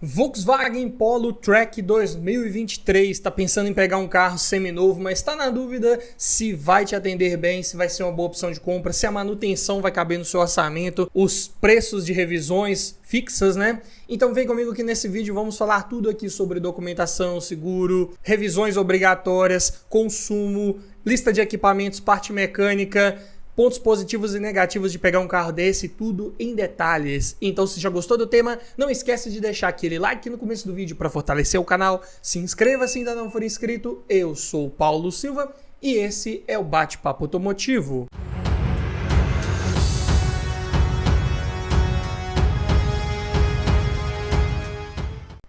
Volkswagen Polo Track 2023, está pensando em pegar um carro seminovo, mas está na dúvida se vai te atender bem, se vai ser uma boa opção de compra, se a manutenção vai caber no seu orçamento, os preços de revisões fixas, né? Então vem comigo que nesse vídeo vamos falar tudo aqui sobre documentação, seguro, revisões obrigatórias, consumo, lista de equipamentos, parte mecânica, pontos positivos e negativos de pegar um carro desse, tudo em detalhes. Então, se já gostou do tema, não esquece de deixar aquele like no começo do vídeo para fortalecer o canal. Se inscreva se ainda não for inscrito. Eu sou o Paulo Silva e esse é o Bate-Papo Automotivo.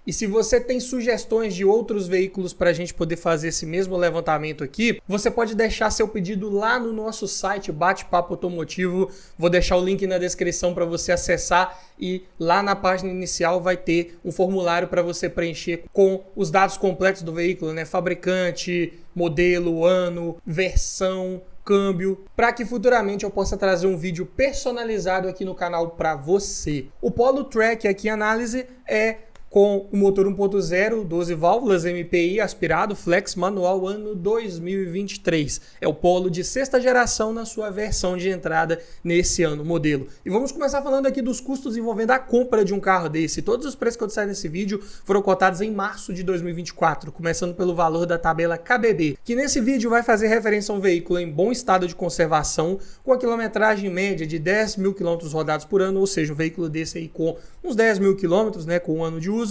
E se você tem sugestões de outros veículos para a gente poder fazer esse mesmo levantamento aqui, você pode deixar seu pedido lá no nosso site Bate-Papo Automotivo. Vou deixar o link na descrição para você acessar e lá na página inicial vai ter um formulário para você preencher com os dados completos do veículo, né? Fabricante, modelo, ano, versão, câmbio, para que futuramente eu possa trazer um vídeo personalizado aqui no canal para você. O Polo Track aqui em análise é com o motor 1.0, 12 válvulas, MPI, aspirado, flex, manual, ano 2023. É o Polo de sexta geração na sua versão de entrada nesse ano, modelo. E vamos começar falando aqui dos custos envolvendo a compra de um carro desse. Todos os preços que eu disser nesse vídeo foram cotados em março de 2024, começando pelo valor da tabela KBB, que nesse vídeo vai fazer referência a um veículo em bom estado de conservação, com a quilometragem média de 10 mil quilômetros rodados por ano, ou seja, um veículo desse aí com uns 10 mil quilômetros, né, com um ano de uso,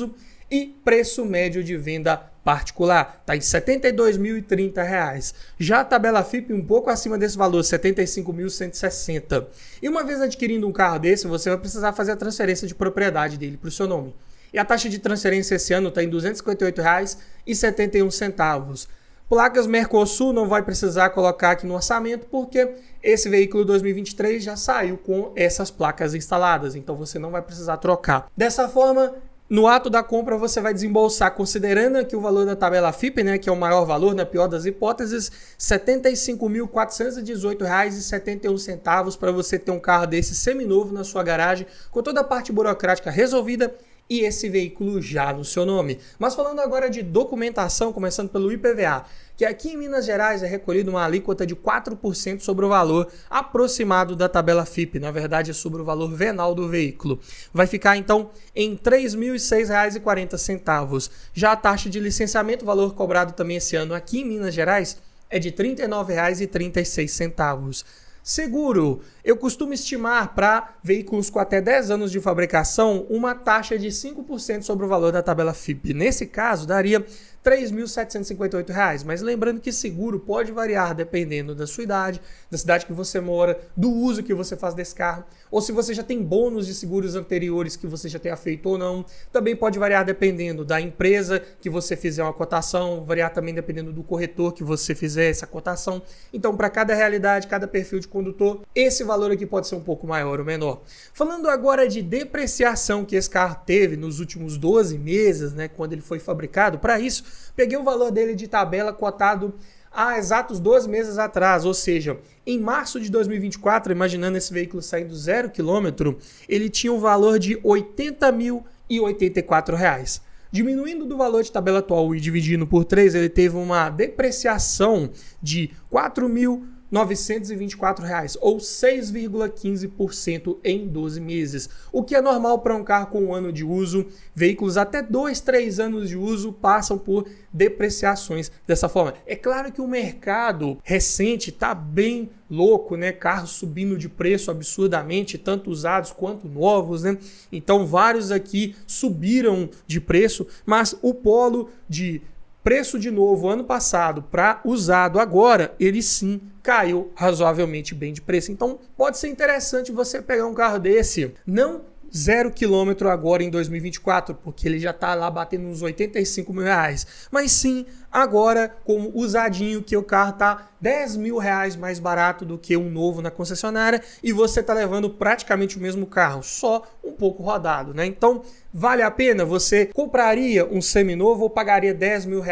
e preço médio de venda particular está em R$ 72.030. Já a tabela FIPE um pouco acima desse valor, R$ 75.160. E uma vez adquirindo um carro desse, você vai precisar fazer a transferência de propriedade dele para o seu nome. E a taxa de transferência esse ano está em R$ 258,71. Placas Mercosul não vai precisar colocar aqui no orçamento porque esse veículo 2023 já saiu com essas placas instaladas, então você não vai precisar trocar. Dessa forma, no ato da compra você vai desembolsar, considerando aqui o valor da tabela FIPE, né, que é o maior valor, na pior das hipóteses, R$ 75.418,71 para você ter um carro desse seminovo na sua garagem, com toda a parte burocrática resolvida e esse veículo já no seu nome. Mas falando agora de documentação, começando pelo IPVA, que aqui em Minas Gerais é recolhido uma alíquota de 4% sobre o valor aproximado da tabela FIPE, na verdade é sobre o valor venal do veículo. Vai ficar então em R$ 3.006,40. Já a taxa de licenciamento, valor cobrado também esse ano aqui em Minas Gerais, é de R$ 39,36. Seguro, eu costumo estimar para veículos com até 10 anos de fabricação uma taxa de 5% sobre o valor da tabela FIPE. Nesse caso, daria R$ 3.758, mas lembrando que seguro pode variar dependendo da sua idade, da cidade que você mora, do uso que você faz desse carro, ou se você já tem bônus de seguros anteriores que você já tenha feito ou não. Também pode variar dependendo da empresa que você fizer uma cotação, variar também dependendo do corretor que você fizer essa cotação. Então, para cada realidade, cada perfil de condutor, esse valor aqui pode ser um pouco maior ou menor. Falando agora de depreciação que esse carro teve nos últimos 12 meses, né, quando ele foi fabricado, para isso, peguei o valor dele de tabela cotado há exatos 12 meses atrás, ou seja, em março de 2024, imaginando esse veículo saindo 0 km, ele tinha um valor de R$ 80.084. Diminuindo do valor de tabela atual e dividindo por 3, ele teve uma depreciação de R$ 4.924, ou 6,15% em 12 meses, o que é normal para um carro com um ano de uso. Veículos até 2, 3 anos de uso passam por depreciações dessa forma. É claro que o mercado recente está bem louco, né? Carros subindo de preço absurdamente, tanto usados quanto novos, né? Então vários aqui subiram de preço, mas o Polo de preço de novo ano passado para usado agora, ele sim caiu razoavelmente bem de preço. Então pode ser interessante você pegar um carro desse, não 0 km agora em 2024, porque ele já está lá batendo uns R$ 85 mil, mas sim agora como usadinho, que o carro está R$ 10 mil mais barato do que um novo na concessionária e você está levando praticamente o mesmo carro, só um pouco rodado, né? Então vale a pena? Você compraria um seminovo ou pagaria R$ 10 mil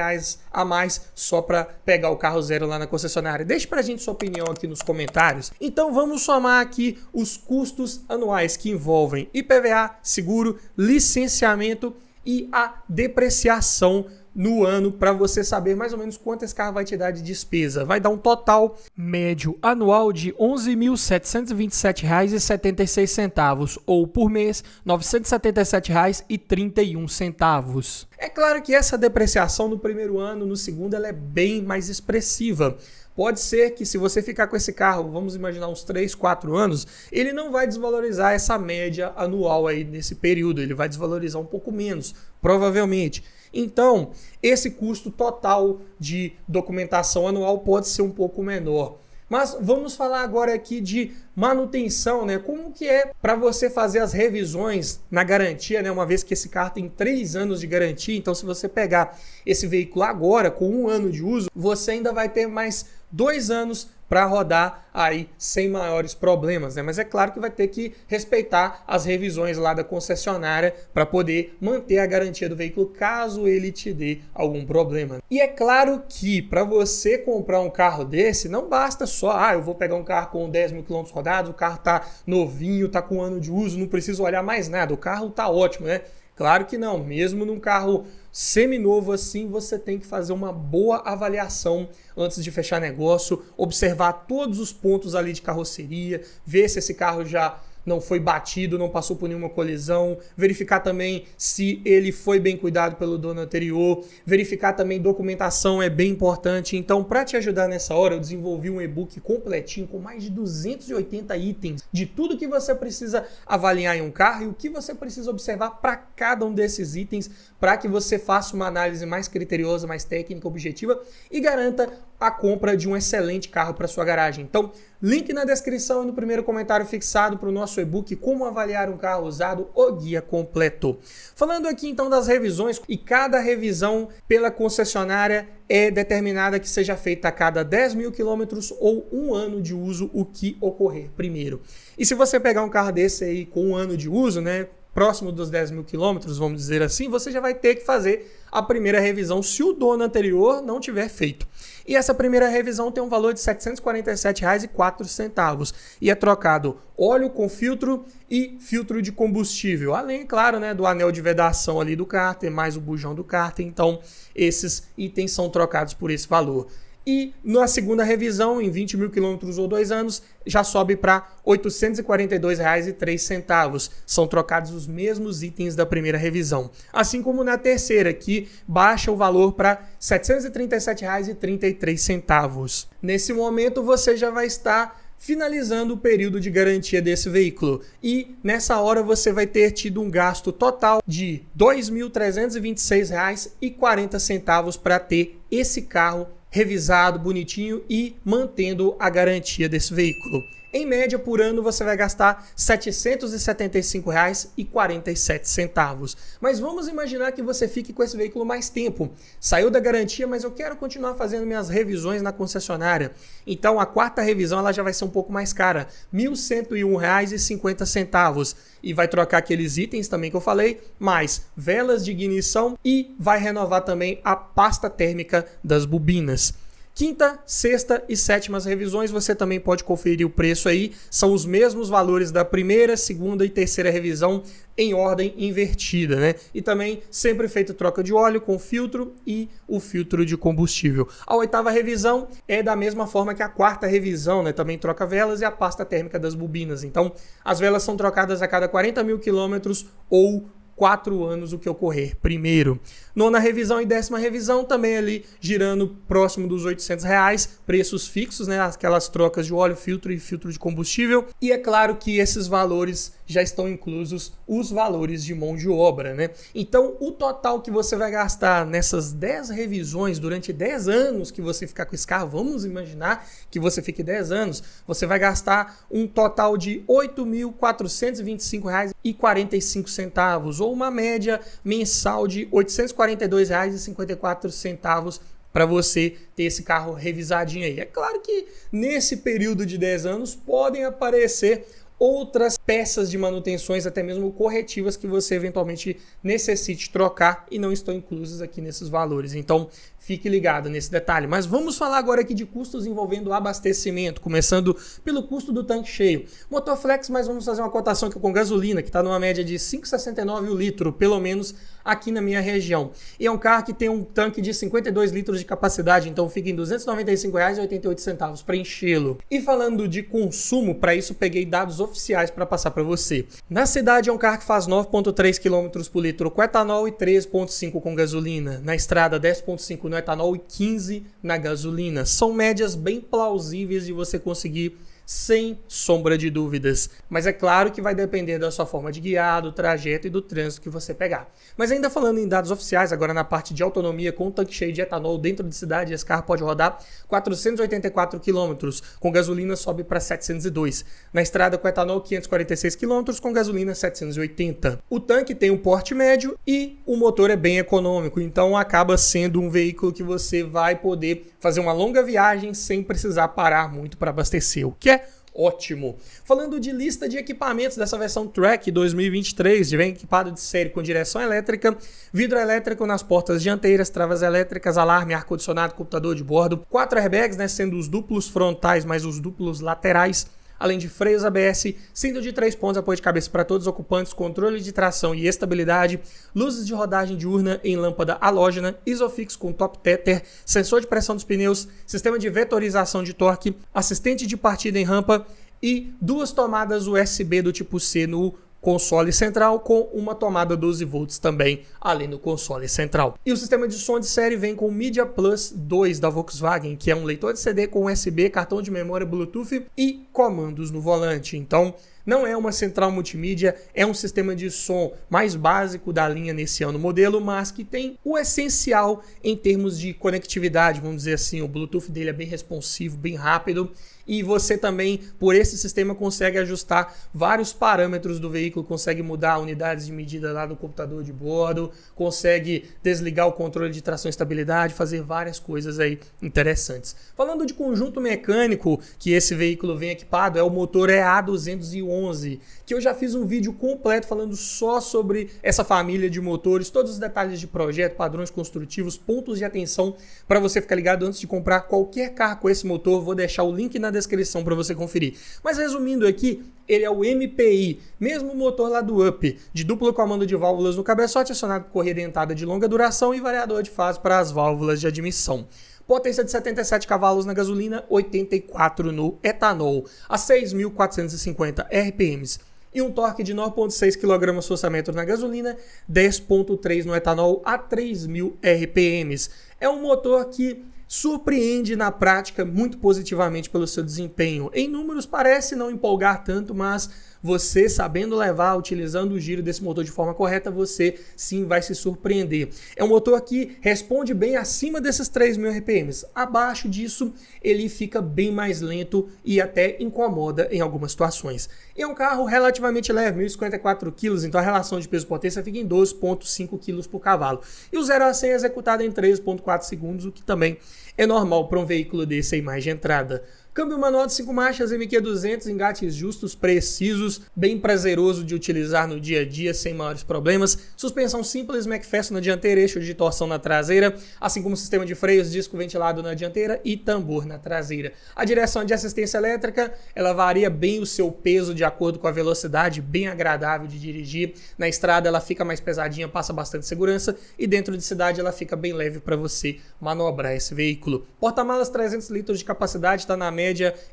a mais só para pegar o carro zero lá na concessionária? Deixe pra gente sua opinião aqui nos comentários. Então vamos somar aqui os custos anuais que envolvem IPVA, seguro, licenciamento e a depreciação no ano para você saber mais ou menos quanto esse carro vai te dar de despesa. Vai dar um total médio anual de R$ 11.727,76 ou por mês R$ 977,31. É claro que essa depreciação no primeiro ano, no segundo, ela é bem mais expressiva. Pode ser que se você ficar com esse carro, vamos imaginar uns 3, 4 anos, ele não vai desvalorizar essa média anual aí nesse período, ele vai desvalorizar um pouco menos, provavelmente. Então, esse custo total de documentação anual pode ser um pouco menor. Mas vamos falar agora aqui de manutenção, né? Como que é para você fazer as revisões na garantia, né? Uma vez que esse carro tem 3 anos de garantia, então se você pegar esse veículo agora com 1 ano de uso, você ainda vai ter mais 2 anos para rodar aí sem maiores problemas, né? Mas é claro que vai ter que respeitar as revisões lá da concessionária para poder manter a garantia do veículo caso ele te dê algum problema. E é claro que para você comprar um carro desse, não basta só, eu vou pegar um carro com 10 mil quilômetros rodados, o carro tá novinho, tá com 1 ano de uso, não preciso olhar mais nada, o carro tá ótimo, né? Claro que não, mesmo num carro seminovo assim, você tem que fazer uma boa avaliação antes de fechar negócio, observar todos os pontos ali de carroceria, ver se esse carro já não foi batido, não passou por nenhuma colisão, verificar também se ele foi bem cuidado pelo dono anterior, verificar também documentação é bem importante. Então, para te ajudar nessa hora, eu desenvolvi um e-book completinho com mais de 280 itens de tudo que você precisa avaliar em um carro e o que você precisa observar para cada um desses itens, para que você faça uma análise mais criteriosa, mais técnica, objetiva e garanta a compra de um excelente carro para sua garagem. Então, link na descrição e no primeiro comentário fixado para o nosso e-book Como Avaliar um Carro Usado, o guia completo. Falando aqui então das revisões, e cada revisão pela concessionária é determinada que seja feita a cada 10 mil quilômetros ou 1 ano de uso, o que ocorrer primeiro. E se você pegar um carro desse aí com 1 ano de uso, né, próximo dos 10 mil quilômetros, vamos dizer assim, você já vai ter que fazer a primeira revisão se o dono anterior não tiver feito. E essa primeira revisão tem um valor de R$ 747,04 e é trocado óleo com filtro e filtro de combustível, além, claro, né, do anel de vedação ali do cárter, mais o bujão do cárter. Então, esses itens são trocados por esse valor. E na segunda revisão, em 20 mil quilômetros ou 2 anos, já sobe para R$ 842,03. São trocados os mesmos itens da primeira revisão. Assim como na terceira, que baixa o valor para R$ 737,33. Nesse momento, você já vai estar finalizando o período de garantia desse veículo. E nessa hora você vai ter tido um gasto total de R$ 2.326,40 para ter esse carro revisado, bonitinho e mantendo a garantia desse veículo. Em média, por ano, você vai gastar R$ 775,47. Mas vamos imaginar que você fique com esse veículo mais tempo. Saiu da garantia, mas eu quero continuar fazendo minhas revisões na concessionária. Então, a quarta revisão ela já vai ser um pouco mais cara, R$ 1.101,50. E vai trocar aqueles itens também que eu falei, mais velas de ignição e vai renovar também a pasta térmica das bobinas. Quinta, sexta e sétimas revisões, você também pode conferir o preço aí. São os mesmos valores da primeira, segunda e terceira revisão em ordem invertida, né? E também sempre feita troca de óleo com filtro e o filtro de combustível. A oitava revisão é da mesma forma que a quarta revisão, né? Também troca velas e a pasta térmica das bobinas. Então, as velas são trocadas a cada 40 mil quilômetros ou 4 anos, o que ocorrer primeiro. Nona revisão e 10ª revisão também ali girando próximo dos R$ 800, preços fixos, né? Aquelas trocas de óleo, filtro e filtro de combustível. E é claro que esses valores já estão inclusos os valores de mão de obra, né? Então, o total que você vai gastar nessas 10 revisões durante 10 anos que você ficar com esse carro, vamos imaginar que você fique 10 anos, você vai gastar um total de R$ 8.425,45 ou uma média mensal de R$ 842,54 para você ter esse carro revisadinho aí. É claro que nesse período de 10 anos podem aparecer outras peças de manutenções, até mesmo corretivas, que você eventualmente necessite trocar e não estão inclusas aqui nesses valores. Então, fique ligado nesse detalhe. Mas vamos falar agora aqui de custos envolvendo abastecimento, começando pelo custo do tanque cheio. Motorflex, mas vamos fazer uma cotação aqui com gasolina, que está numa média de R$ 5,69 o litro, pelo menos aqui na minha região. E é um carro que tem um tanque de 52 litros de capacidade, então fica em R$ 295,88 para enchê-lo. E falando de consumo, para isso peguei dados oficiais para passar para você. Na cidade é um carro que faz 9,3 km por litro com etanol e 13,5 com gasolina. Na estrada 10,5 no etanol e 15 na gasolina. São médias bem plausíveis de você conseguir sem sombra de dúvidas. Mas é claro que vai depender da sua forma de guiar, do trajeto e do trânsito que você pegar. Mas ainda falando em dados oficiais, agora na parte de autonomia, com um tanque cheio de etanol dentro de cidade, esse carro pode rodar 484 km, com gasolina sobe para 702. Na estrada com etanol 546 km, com gasolina 780. O tanque tem um porte médio e o motor é bem econômico, então acaba sendo um veículo que você vai poder fazer uma longa viagem sem precisar parar muito para abastecer, o que é ótimo. Falando de lista de equipamentos dessa versão Track 2023, vem equipado de série com direção elétrica, vidro elétrico nas portas dianteiras, travas elétricas, alarme, ar-condicionado, computador de bordo, 4 airbags, sendo os duplos frontais mais os duplos laterais, além de freios ABS, cinto de 3 pontos, apoio de cabeça para todos os ocupantes, controle de tração e estabilidade, luzes de rodagem diurna em lâmpada halógena, isofix com top tether, sensor de pressão dos pneus, sistema de vetorização de torque, assistente de partida em rampa e 2 tomadas USB do tipo C no console central, com uma tomada 12 volts também ali no console central. E o sistema de som de série vem com o Media Plus 2 da Volkswagen, que é um leitor de CD com USB, cartão de memória Bluetooth e comandos no volante. Então, não é uma central multimídia, é um sistema de som mais básico da linha nesse ano modelo, mas que tem o essencial em termos de conectividade, vamos dizer assim. O Bluetooth dele é bem responsivo, bem rápido, e você também, por esse sistema, consegue ajustar vários parâmetros do veículo, consegue mudar unidades de medida lá no computador de bordo, consegue desligar o controle de tração e estabilidade, fazer várias coisas aí interessantes. Falando de conjunto mecânico que esse veículo vem equipado, é o motor EA211, que eu já fiz um vídeo completo falando só sobre essa família de motores, todos os detalhes de projeto, padrões construtivos, pontos de atenção para você ficar ligado antes de comprar qualquer carro com esse motor. Vou deixar o link na descrição para você conferir. Mas resumindo aqui, ele é o MPI, mesmo motor lá do Up, de duplo comando de válvulas no cabeçote, acionado por correia dentada de longa duração e variador de fase para as válvulas de admissão. Potência de 77 cavalos na gasolina, 84 no etanol, a 6.450 RPMs. E um torque de 9,6 kgfm na gasolina, 10,3 no etanol, a 3.000 RPMs. É um motor que surpreende na prática muito positivamente pelo seu desempenho. Em números parece não empolgar tanto, mas você sabendo levar, utilizando o giro desse motor de forma correta, você sim vai se surpreender. É um motor que responde bem acima desses 3.000 RPMs. Abaixo disso, ele fica bem mais lento e até incomoda em algumas situações. E é um carro relativamente leve, 1.054 kg, então a relação de peso-potência fica em 12,5 kg por cavalo. E o 0 a 100 é executado em 3,4 segundos, o que também é normal para um veículo desse aí mais de entrada. Câmbio manual de 5 marchas MQ200, engates justos, precisos, bem prazeroso de utilizar no dia a dia sem maiores problemas. Suspensão simples McPherson na dianteira, eixo de torção na traseira, assim como sistema de freios, disco ventilado na dianteira e tambor na traseira. A direção de assistência elétrica, ela varia bem o seu peso de acordo com a velocidade, bem agradável de dirigir. Na estrada ela fica mais pesadinha, passa bastante segurança, e dentro de cidade ela fica bem leve para você manobrar esse veículo. Porta-malas 300 litros de capacidade, está na média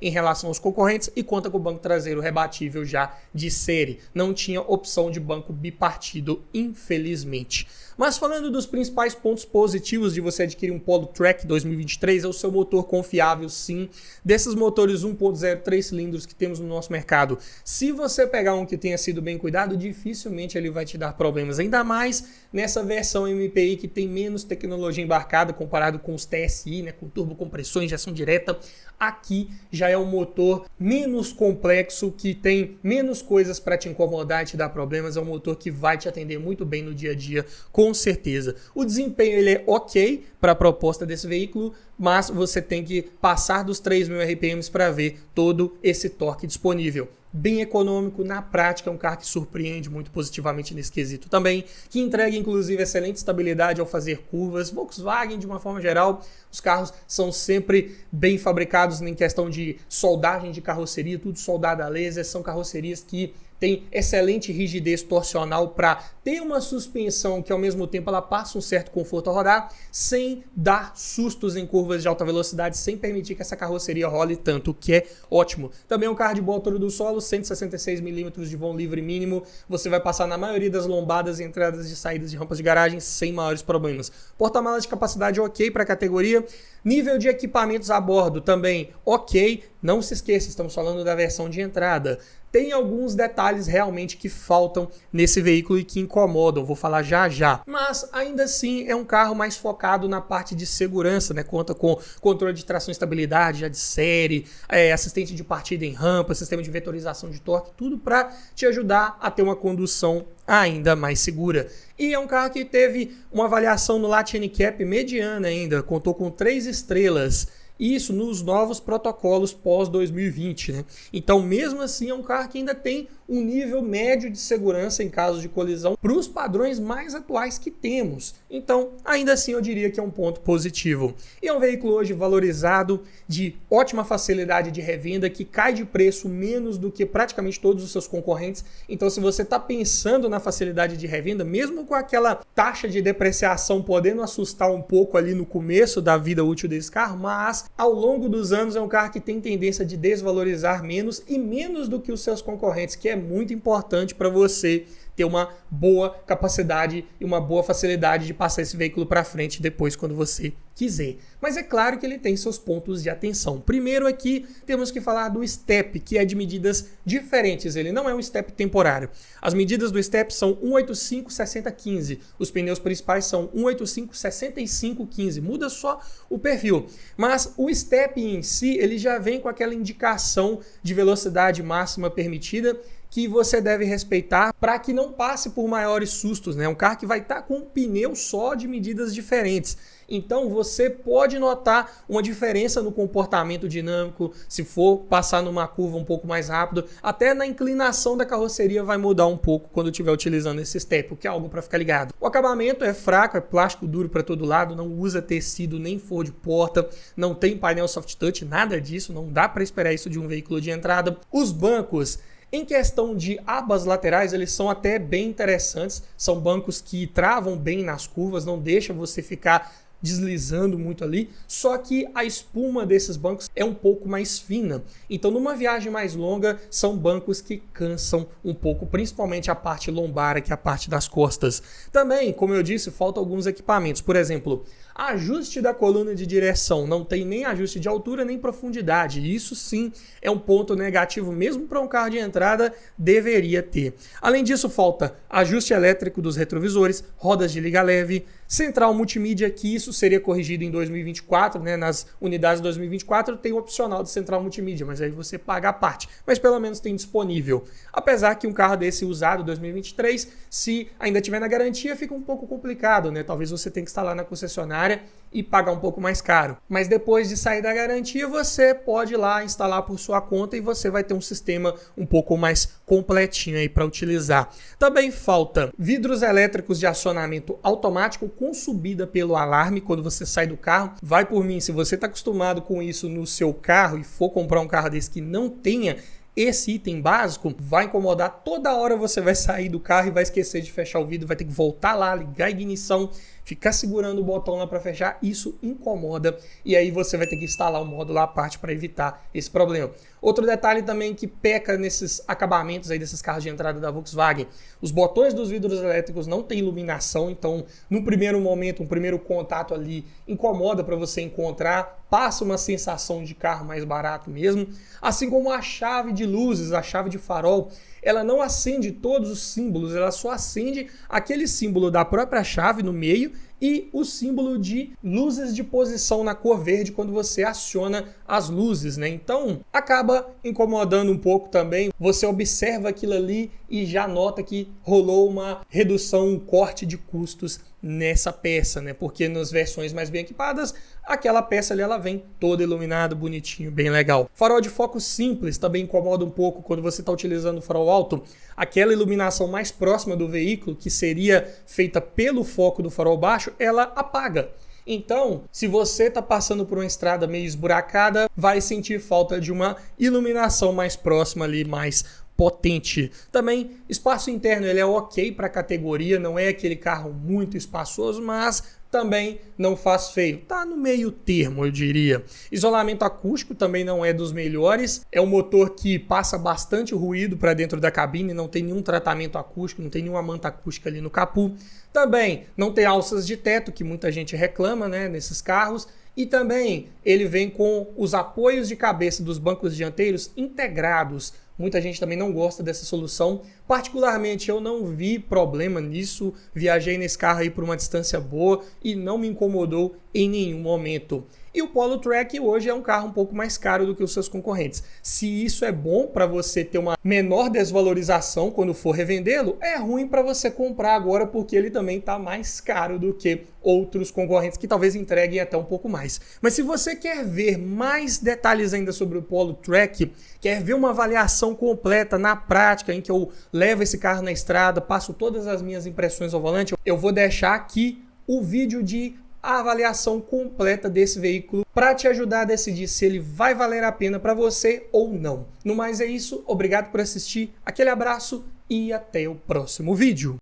em relação aos concorrentes e conta com o banco traseiro rebatível já de série. Não tinha opção de banco bipartido, infelizmente. Mas falando dos principais pontos positivos de você adquirir um Polo Track 2023, é o seu motor confiável, sim. Desses motores 1.0 3 cilindros que temos no nosso mercado, se você pegar um que tenha sido bem cuidado, dificilmente ele vai te dar problemas. Ainda mais nessa versão MPI que tem menos tecnologia embarcada comparado com os TSI, com turbocompressor, injeção direta. Aqui já é um motor menos complexo, que tem menos coisas para te incomodar e te dar problemas. É um motor que vai te atender muito bem no dia a dia, com certeza. O desempenho ele é ok para a proposta desse veículo, mas você tem que passar dos 3.000 RPMs para ver todo esse torque disponível. Bem econômico, na prática é um carro que surpreende muito positivamente nesse quesito também, que entrega inclusive excelente estabilidade ao fazer curvas. Volkswagen, de uma forma geral, os carros são sempre bem fabricados em questão de soldagem de carroceria, tudo soldado a laser, são carrocerias que tem excelente rigidez torcional para ter uma suspensão que ao mesmo tempo ela passa um certo conforto a rodar, sem dar sustos em curvas de alta velocidade, sem permitir que essa carroceria role tanto, o que é ótimo. Também é um carro de boa altura do solo, 166 mm de vão livre mínimo, você vai passar na maioria das lombadas, entradas e saídas de rampas de garagem sem maiores problemas. Porta-malas de capacidade ok para a categoria. Nível de equipamentos a bordo também ok. Não se esqueça, estamos falando da versão de entrada. Tem alguns detalhes realmente que faltam nesse veículo e que incomodam, vou falar já já. Mas ainda assim é um carro mais focado na parte de segurança, né? Conta com controle de tração e estabilidade, já de série, assistente de partida em rampa, sistema de vetorização de torque, tudo para te ajudar a ter uma condução ainda mais segura. E é um carro que teve uma avaliação no Latin NCAP mediana ainda, contou com 3 estrelas. Isso nos novos protocolos pós-2020, né? Então, mesmo assim, é um carro que ainda tem um nível médio de segurança em caso de colisão para os padrões mais atuais que temos. Então, ainda assim, eu diria que é um ponto positivo. E é um veículo hoje valorizado, de ótima facilidade de revenda, que cai de preço menos do que praticamente todos os seus concorrentes. Então, se você está pensando na facilidade de revenda, mesmo com aquela taxa de depreciação podendo assustar um pouco ali no começo da vida útil desse carro, mas ao longo dos anos é um carro que tem tendência de desvalorizar menos e menos do que os seus concorrentes, que é muito importante para você ter uma boa capacidade e uma boa facilidade de passar esse veículo para frente depois quando você quiser. Mas é claro que ele tem seus pontos de atenção. Primeiro aqui temos que falar do step, que é de medidas diferentes. Ele não é um step temporário. As medidas do step são 185, 60, 15. Os pneus principais são 185, 65, 15. Muda só o perfil. Mas o step em si, ele já vem com aquela indicação de velocidade máxima permitida que você deve respeitar para que não passe por maiores sustos, né? Um carro que vai estar com um pneu só de medidas diferentes. Então você pode notar uma diferença no comportamento dinâmico, se for passar numa curva um pouco mais rápido, até na inclinação da carroceria vai mudar um pouco quando estiver utilizando esse step, o que é algo para ficar ligado. O acabamento é fraco, é plástico duro para todo lado, não usa tecido nem forro de porta, não tem painel soft touch, nada disso, não dá para esperar isso de um veículo de entrada. Os bancos, em questão de abas laterais, eles são até bem interessantes, são bancos que travam bem nas curvas, não deixam você ficar deslizando muito ali, só que a espuma desses bancos é um pouco mais fina. Então, numa viagem mais longa, são bancos que cansam um pouco, principalmente a parte lombar, que é a parte das costas. Também, como eu disse, faltam alguns equipamentos. Por exemplo, ajuste da coluna de direção, não tem nem ajuste de altura nem profundidade. Isso sim é um ponto negativo, mesmo para um carro de entrada, deveria ter. Além disso, falta ajuste elétrico dos retrovisores, rodas de liga leve, central multimídia, que isso seria corrigido em 2024, né? Nas unidades de 2024 tem o opcional de central multimídia, mas aí você paga a parte, mas pelo menos tem disponível. Apesar que um carro desse usado 2023, se ainda tiver na garantia, fica um pouco complicado, né? Talvez você tenha que instalar na concessionária e pagar um pouco mais caro. Mas depois de sair da garantia, você pode ir lá instalar por sua conta e você vai ter um sistema um pouco mais completinho aí para utilizar. Também falta vidros elétricos de acionamento automático com subida pelo alarme quando você sai do carro. Vai por mim, se você está acostumado com isso no seu carro e for comprar um carro desse que não tenha esse item básico, vai incomodar. Toda hora você vai sair do carro e vai esquecer de fechar o vidro, vai ter que voltar lá, ligar a ignição, ficar segurando o botão lá para fechar. Isso incomoda e aí você vai ter que instalar um módulo à parte para evitar esse problema. Outro detalhe também que peca nesses acabamentos aí desses carros de entrada da Volkswagen, os botões dos vidros elétricos não têm iluminação, então no primeiro momento, um primeiro contato ali incomoda para você encontrar, passa uma sensação de carro mais barato mesmo, assim como a chave de luzes, a chave de farol, ela não acende todos os símbolos, ela só acende aquele símbolo da própria chave no meio e o símbolo de luzes de posição na cor verde quando você aciona as luzes, né? Então acaba incomodando um pouco também. Você observa aquilo ali e já nota que rolou uma redução, um corte de custos nessa peça, né? Porque nas versões mais bem equipadas, aquela peça ali ela vem toda iluminada, bonitinho, bem legal. Farol de foco simples também incomoda um pouco quando você está utilizando o farol alto. Aquela iluminação mais próxima do veículo, que seria feita pelo foco do farol baixo, ela apaga. Então, se você está passando por uma estrada meio esburacada, vai sentir falta de uma iluminação mais próxima ali, mais potente. Também, espaço interno ele é ok para a categoria, não é aquele carro muito espaçoso, mas também não faz feio. Tá no meio termo, eu diria. Isolamento acústico também não é dos melhores. É um motor que passa bastante ruído para dentro da cabine, não tem nenhum tratamento acústico, não tem nenhuma manta acústica ali no capô. Também não tem alças de teto, que muita gente reclama, né, nesses carros. E também ele vem com os apoios de cabeça dos bancos dianteiros integrados. Muita gente também não gosta dessa solução. Particularmente, eu não vi problema nisso. Viajei nesse carro aí por uma distância boa e não me incomodou em nenhum momento. E o Polo Track hoje é um carro um pouco mais caro do que os seus concorrentes. Se isso é bom para você ter uma menor desvalorização quando for revendê-lo, é ruim para você comprar agora porque ele também está mais caro do que outros concorrentes que talvez entreguem até um pouco mais. Mas se você quer ver mais detalhes ainda sobre o Polo Track, quer ver uma avaliação completa na prática em que eu levo esse carro na estrada, passo todas as minhas impressões ao volante, eu vou deixar aqui o vídeo de a avaliação completa desse veículo para te ajudar a decidir se ele vai valer a pena para você ou não. No mais é isso, obrigado por assistir, aquele abraço e até o próximo vídeo.